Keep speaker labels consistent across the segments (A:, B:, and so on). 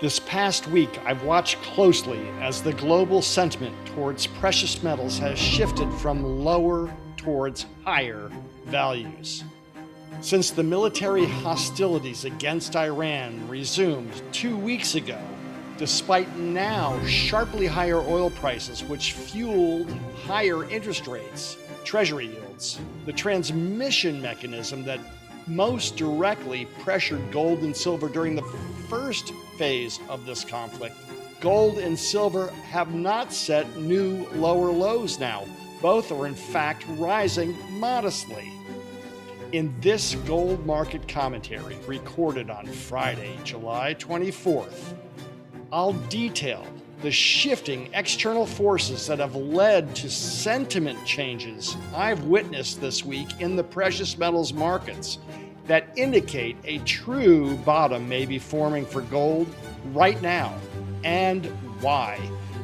A: This past week, I've watched closely as the global sentiment towards precious metals has shifted from lower towards higher values. Since the military hostilities against Iran resumed 2 weeks ago, despite now sharply higher oil prices, which fueled higher interest rates, treasury yields, the transmission mechanism that most directly pressured gold and silver during the first phase of this conflict, gold and silver have not set new lower lows now. Both are in fact rising modestly. In this gold market commentary recorded on Friday, July 24th, I'll detail the shifting external forces that have led to sentiment changes I've witnessed this week in the precious metals markets that indicate a true bottom may be forming for gold right now, and why,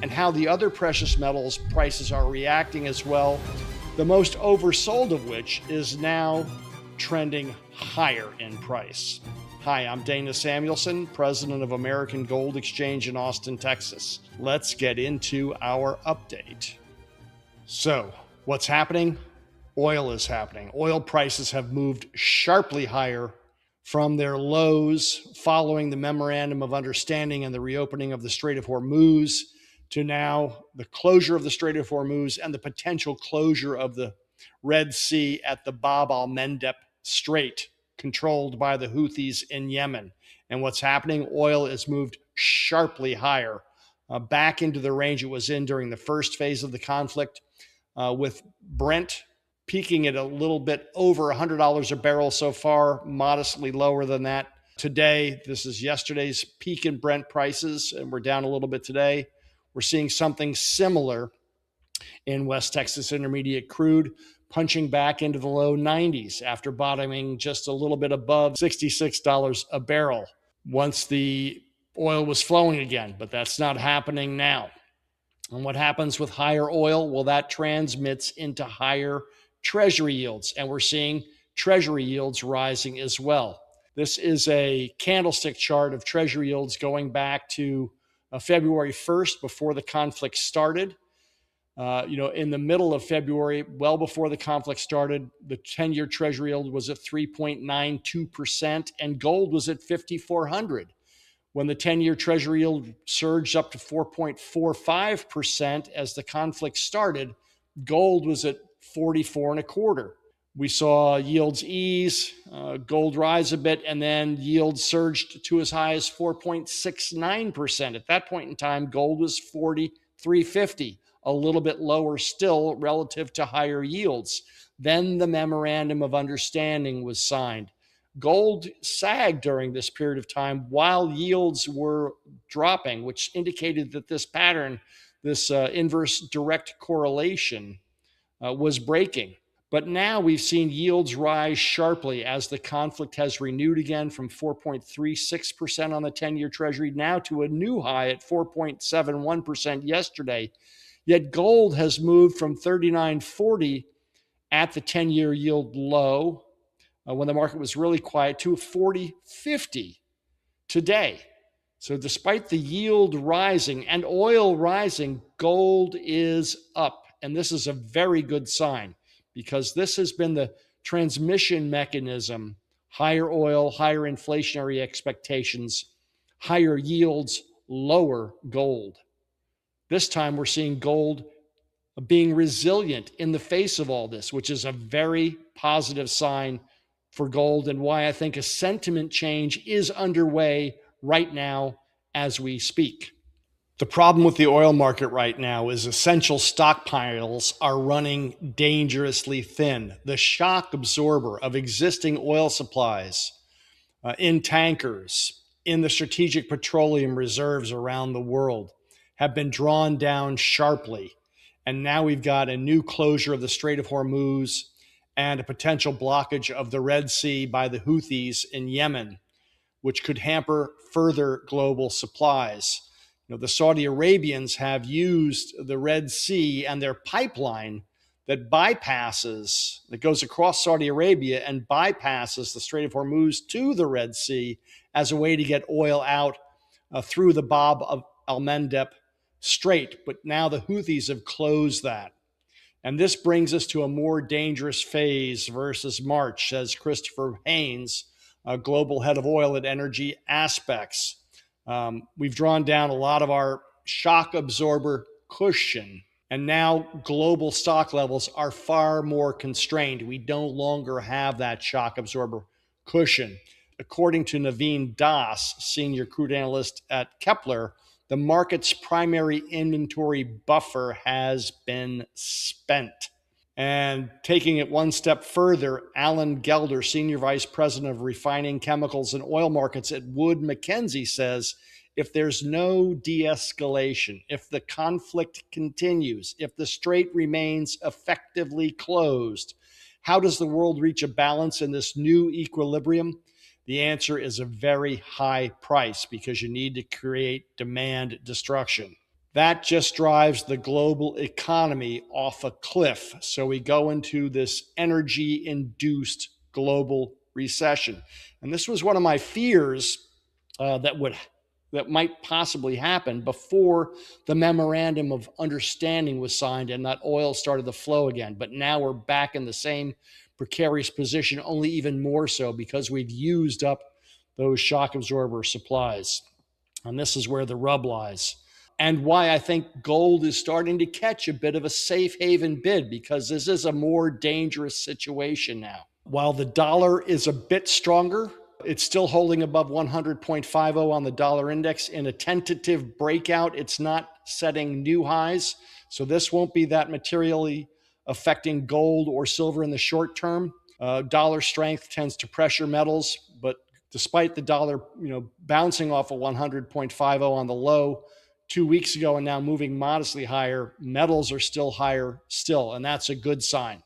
A: and how the other precious metals prices are reacting as well, the most oversold of which is now trending higher in price. Hi, I'm Dana Samuelson, president of American Gold Exchange in Austin, Texas. Let's get into our update. So, what's happening? Oil is happening. Oil prices have moved sharply higher from their lows following the Memorandum of Understanding and the reopening of the Strait of Hormuz to now the closure of the Strait of Hormuz and the potential closure of the Red Sea at the Bab al-Mandeb Strait, controlled by the Houthis in Yemen. And what's happening? Oil has moved sharply higher, back into the range it was in during the first phase of the conflict, with Brent peaking at a little bit over $100 a barrel so far, modestly lower than that today. This is yesterday's peak in Brent prices, and we're down a little bit today. We're seeing something similar in West Texas Intermediate crude, punching back into the low 90s after bottoming just a little bit above $66 a barrel once the oil was flowing again, but that's not happening now. And what happens with higher oil? Well, that transmits into higher treasury yields, and we're seeing treasury yields rising as well. This is a candlestick chart of treasury yields going back to February 1st, before the conflict started. In the middle of February, well before the conflict started, the 10-year treasury yield was at 3.92%, and gold was at 5,400. When the 10-year treasury yield surged up to 4.45% as the conflict started, gold was at 44 and a quarter. We saw yields ease, gold rise a bit, and then yields surged to as high as 4.69%. At that point in time, gold was 43.50, a little bit lower still relative to higher yields. Then the Memorandum of Understanding was signed. Gold sagged during this period of time while yields were dropping, which indicated that this pattern, this inverse direct correlation, was breaking. But now we've seen yields rise sharply as the conflict has renewed again, from 4.36% on the 10-year treasury now to a new high at 4.71% yesterday. Yet gold has moved from 39.40 at the 10-year yield low when the market was really quiet to 40.50 today. So despite the yield rising and oil rising, gold is up. And this is a very good sign, because this has been the transmission mechanism: higher oil, higher inflationary expectations, higher yields, lower gold. This time we're seeing gold being resilient in the face of all this, which is a very positive sign for gold, and why I think a sentiment change is underway right now as we speak. The problem with the oil market right now is essential stockpiles are running dangerously thin. The shock absorber of existing oil supplies in tankers, in the strategic petroleum reserves around the world, have been drawn down sharply. And now we've got a new closure of the Strait of Hormuz and a potential blockage of the Red Sea by the Houthis in Yemen, which could hamper further global supplies. The Saudi Arabians have used the Red Sea and their pipeline that goes across Saudi Arabia and bypasses the Strait of Hormuz to the Red Sea as a way to get oil out through the Bab of al-Mandeb Strait, but now the Houthis have closed that. And this brings us to a more dangerous phase versus March, says Christopher Haynes, a global head of oil and energy aspects. We've drawn down a lot of our shock absorber cushion, and now global stock levels are far more constrained. We no longer have that shock absorber cushion. According to Naveen Das, senior crude analyst at Kepler, the market's primary inventory buffer has been spent. And taking it one step further, Alan Gelder, Senior Vice President of Refining, Chemicals, and Oil Markets at Wood Mackenzie, says if there's no de-escalation, if the conflict continues, if the strait remains effectively closed, how does the world reach a balance in this new equilibrium? The answer is a very high price, because you need to create demand destruction. That just drives the global economy off a cliff. So we go into this energy-induced global recession. And this was one of my fears that might possibly happen before the memorandum of understanding was signed and that oil started to flow again. But now we're back in the same precarious position, only even more so because we've used up those shock absorber supplies. And this is where the rub lies. And why I think gold is starting to catch a bit of a safe haven bid, because this is a more dangerous situation now. While the dollar is a bit stronger, it's still holding above 100.50 on the dollar index. In a tentative breakout, it's not setting new highs. So this won't be that materially affecting gold or silver in the short term. Dollar strength tends to pressure metals, but despite the dollar, bouncing off of 100.50 on the low 2 weeks ago and now moving modestly higher, metals are still higher still, and that's a good sign.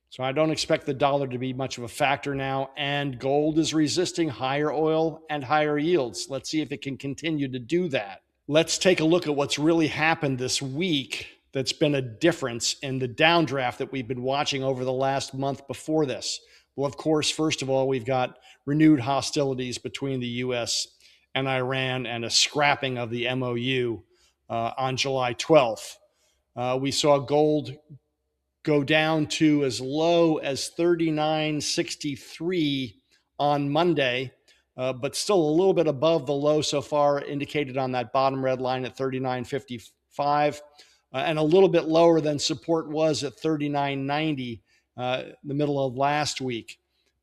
A: So I don't expect the dollar to be much of a factor now, and gold is resisting higher oil and higher yields. Let's see if it can continue to do that. Let's take a look at what's really happened this week that's been a difference in the downdraft that we've been watching over the last month before this. Well, of course, first of all, we've got renewed hostilities between the U.S. and Iran and a scrapping of the MOU on July 12th. We saw gold go down to as low as 39.63 on Monday, but still a little bit above the low so far indicated on that bottom red line at 39.55. And a little bit lower than support was at 39.90 the middle of last week.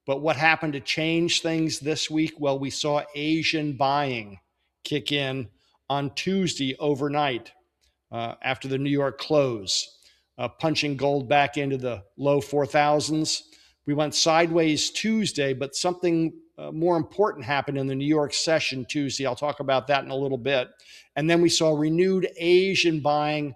A: But what happened to change things this week? Well, we saw Asian buying kick in on Tuesday overnight after the New York close, punching gold back into the low 4,000s. We went sideways Tuesday, but something more important happened in the New York session Tuesday. I'll talk about that in a little bit. And then we saw renewed Asian buying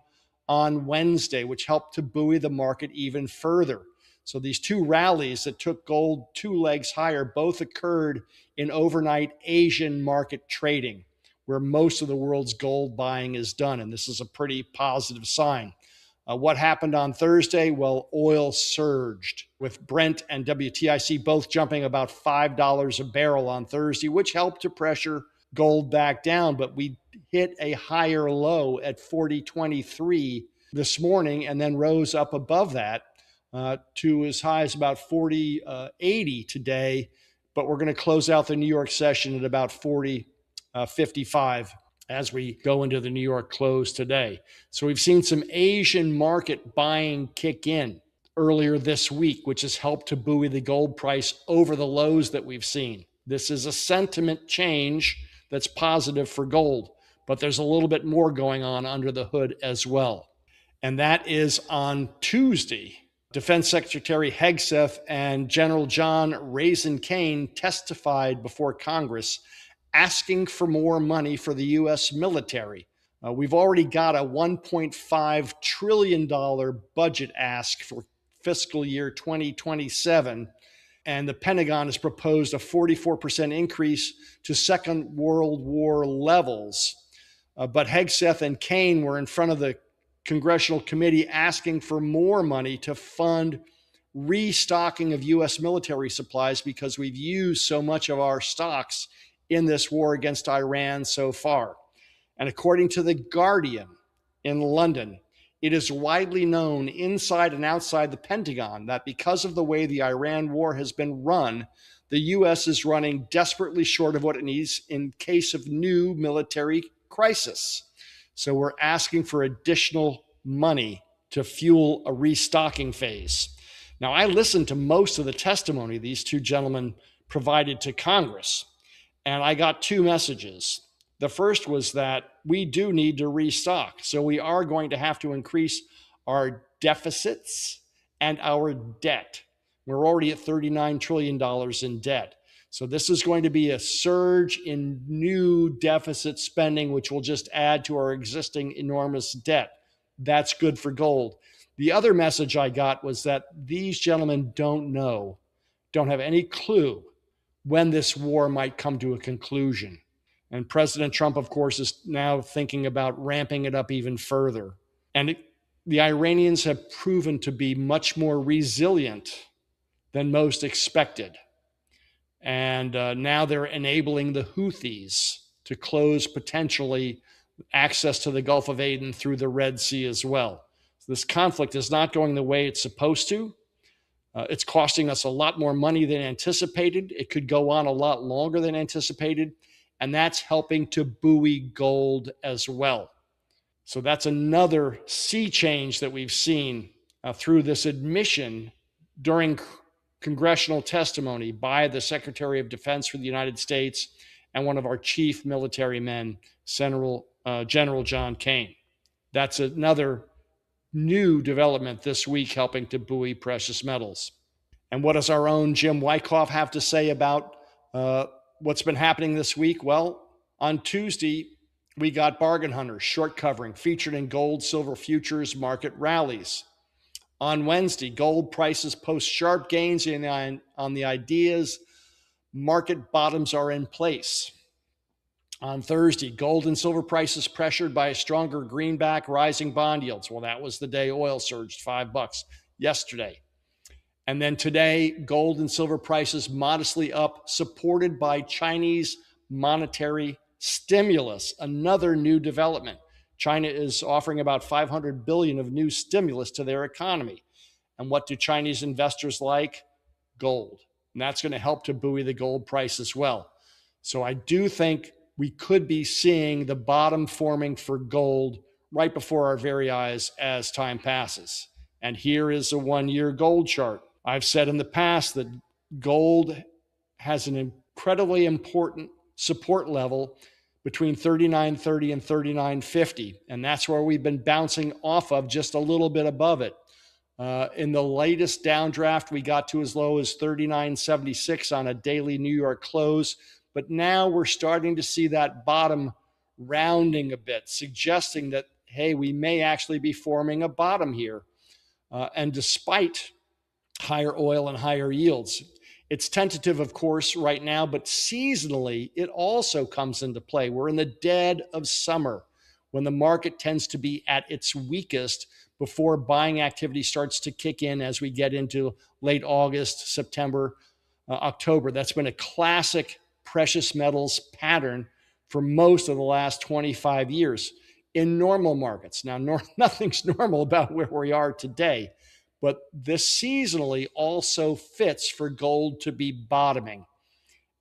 A: on Wednesday, which helped to buoy the market even further. So these two rallies that took gold 2 legs higher both occurred in overnight Asian market trading, where most of the world's gold buying is done. And this is a pretty positive sign. What happened on Thursday? Well, oil surged, with Brent and WTIC both jumping about $5 a barrel on Thursday, which helped to pressure gold back down. But we hit a higher low at 40.23 this morning and then rose up above that to as high as about 40.80 today. But we're going to close out the New York session at about 40.55 as we go into the New York close today. So we've seen some Asian market buying kick in earlier this week, which has helped to buoy the gold price over the lows that we've seen. This is a sentiment change that's positive for gold, but there's a little bit more going on under the hood as well. And that is on Tuesday. Defense Secretary Hegseth and General John Raisin Kane testified before Congress asking for more money for the U.S. military. We've already got a $1.5 trillion budget ask for fiscal year 2027, and the Pentagon has proposed a 44% increase to Second World War levels. But Hegseth and Kane were in front of the Congressional Committee asking for more money to fund restocking of U.S. military supplies because we've used so much of our stocks in this war against Iran so far. And according to The Guardian in London, it is widely known inside and outside the Pentagon that because of the way the Iran war has been run, the U.S. is running desperately short of what it needs in case of new military crisis. So we're asking for additional money to fuel a restocking phase. Now, I listened to most of the testimony these two gentlemen provided to Congress, and I got two messages. The first was that we do need to restock. So we are going to have to increase our deficits and our debt. We're already at $39 trillion in debt. So this is going to be a surge in new deficit spending, which will just add to our existing enormous debt. That's good for gold. The other message I got was that these gentlemen don't have any clue when this war might come to a conclusion. And President Trump, of course, is now thinking about ramping it up even further. And the Iranians have proven to be much more resilient than most expected. And now they're enabling the Houthis to close potentially access to the Gulf of Aden through the Red Sea as well. So this conflict is not going the way it's supposed to. It's costing us a lot more money than anticipated. It could go on a lot longer than anticipated. And that's helping to buoy gold as well. So that's another sea change that we've seen through this admission during congressional testimony by the Secretary of Defense for the United States and one of our chief military men, General John Kane. That's another new development this week helping to buoy precious metals. And what does our own Jim Wyckoff have to say about what's been happening this week? Well, on Tuesday, we got Bargain Hunters short covering featured in gold, silver futures market rallies. On Wednesday, gold prices post sharp gains on the ideas market bottoms are in place. On Thursday, gold and silver prices pressured by a stronger greenback, rising bond yields. Well, that was the day oil surged $5 yesterday. And then today, gold and silver prices modestly up, supported by Chinese monetary stimulus, another new development. China is offering about $500 billion of new stimulus to their economy. And what do Chinese investors like? Gold. And that's going to help to buoy the gold price as well. So I do think we could be seeing the bottom forming for gold right before our very eyes as time passes. And here is a one-year gold chart. I've said in the past that gold has an incredibly important support level between 39.30 and 39.50, and that's where we've been bouncing off of, just a little bit above it. In the latest downdraft, we got to as low as 39.76 on a daily New York close, but now we're starting to see that bottom rounding a bit, suggesting that, hey, we may actually be forming a bottom here. And despite higher oil and higher yields, it's tentative, of course, right now, but seasonally, it also comes into play. We're in the dead of summer when the market tends to be at its weakest before buying activity starts to kick in as we get into late August, September, October. That's been a classic precious metals pattern for most of the last 25 years in normal markets. Now, nothing's normal about where we are today, but this seasonally also fits for gold to be bottoming.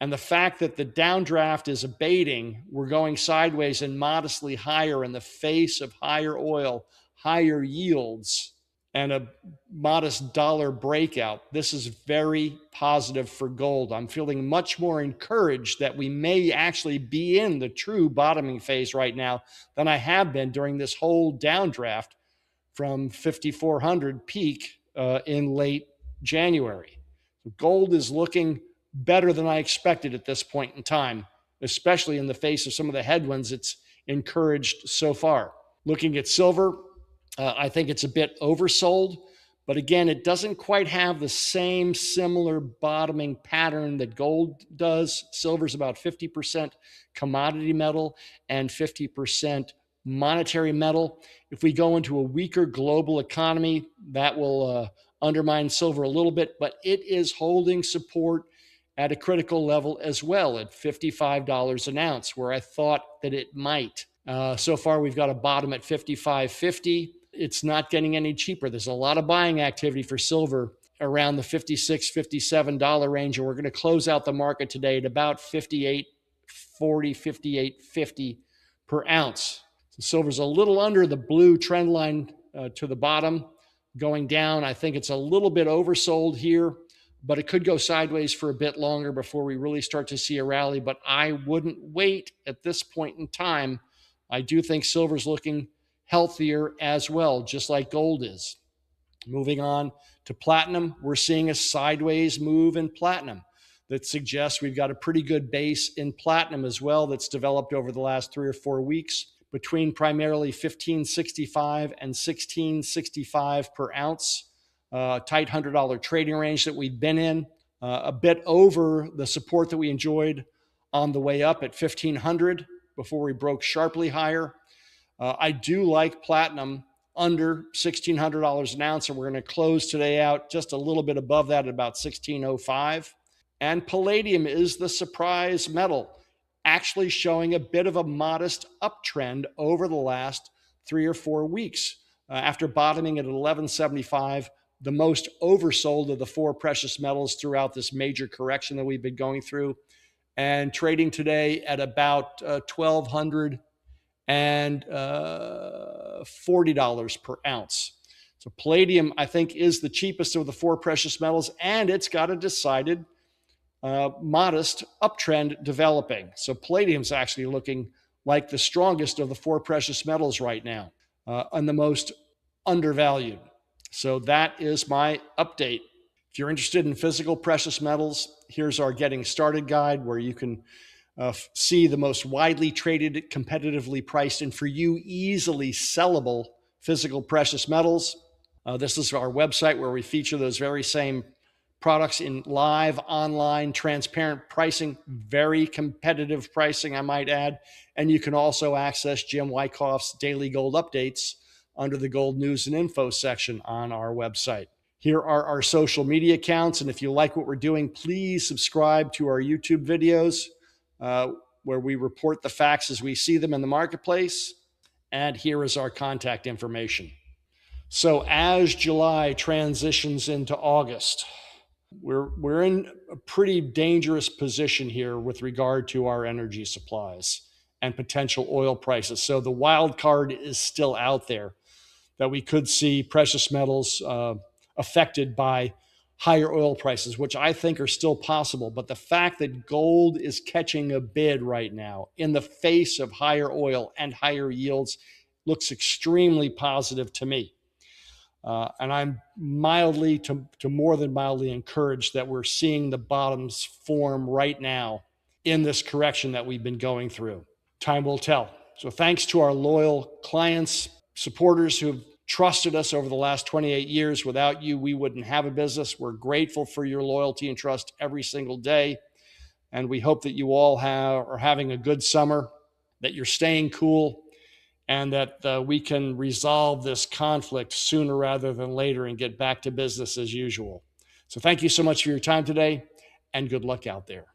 A: And the fact that the downdraft is abating, we're going sideways and modestly higher in the face of higher oil, higher yields, and a modest dollar breakout. This is very positive for gold. I'm feeling much more encouraged that we may actually be in the true bottoming phase right now than I have been during this whole downdraft from 5,400 peak in late January. Gold is looking better than I expected at this point in time, especially in the face of some of the headwinds it's encouraged so far. Looking at silver, I think it's a bit oversold, but again, it doesn't quite have the same similar bottoming pattern that gold does. Silver's about 50% commodity metal and 50% monetary metal. If we go into a weaker global economy, that will undermine silver a little bit, but it is holding support at a critical level as well at $55 an ounce, where I thought that it might. So far, we've got a bottom at 55.50. It's not getting any cheaper. There's a lot of buying activity for silver around the $56, $57 range, and we're going to close out the market today at about 58.40, 58.50 per ounce. So silver's a little under the blue trend line to the bottom, going down. I think it's a little bit oversold here, but it could go sideways for a bit longer before we really start to see a rally. But I wouldn't wait at this point in time. I do think silver's looking healthier as well, just like gold is. Moving on to platinum, we're seeing a sideways move in platinum that suggests we've got a pretty good base in platinum as well that's developed over the last 3 or 4 weeks between primarily 1565 and 1665 per ounce, tight $100 trading range that we've been in, a bit over the support that we enjoyed on the way up at 1500 before we broke sharply higher. I do like platinum under $1,600 an ounce, and we're going to close today out just a little bit above that at about 1605. And palladium is the surprise metal, actually showing a bit of a modest uptrend over the last 3 or 4 weeks. After bottoming at 1175, the most oversold of the 4 precious metals throughout this major correction that we've been going through, and trading today at about $1,240 per ounce. So palladium, I think, is the cheapest of the 4 precious metals, and it's got a decided modest uptrend developing. So palladium's actually looking like the strongest of the 4 precious metals right now, and the most undervalued. So that is my update. If you're interested in physical precious metals, here's our Getting Started guide, where you can see the most widely traded, competitively priced, and for you easily sellable physical precious metals. This is our website where we feature those very same products in live, online, transparent pricing, very competitive pricing, I might add. And you can also access Jim Wyckoff's daily gold updates under the gold news and info section on our website. Here are our social media accounts. And if you like what we're doing, please subscribe to our YouTube videos, where we report the facts as we see them in the marketplace. And here is our contact information. So as July transitions into August, we're in a pretty dangerous position here with regard to our energy supplies and potential oil prices. So the wild card is still out there that we could see precious metals affected by higher oil prices, which I think are still possible. But the fact that gold is catching a bid right now in the face of higher oil and higher yields looks extremely positive to me. And I'm mildly to more than mildly encouraged that we're seeing the bottoms form right now in this correction that we've been going through. Time will tell. So thanks to our loyal clients, supporters who've trusted us over the last 28 years. Without you, we wouldn't have a business. We're grateful for your loyalty and trust every single day. And we hope that you all are having a good summer, that you're staying cool, and that we can resolve this conflict sooner rather than later and get back to business as usual. So thank you so much for your time today, and good luck out there.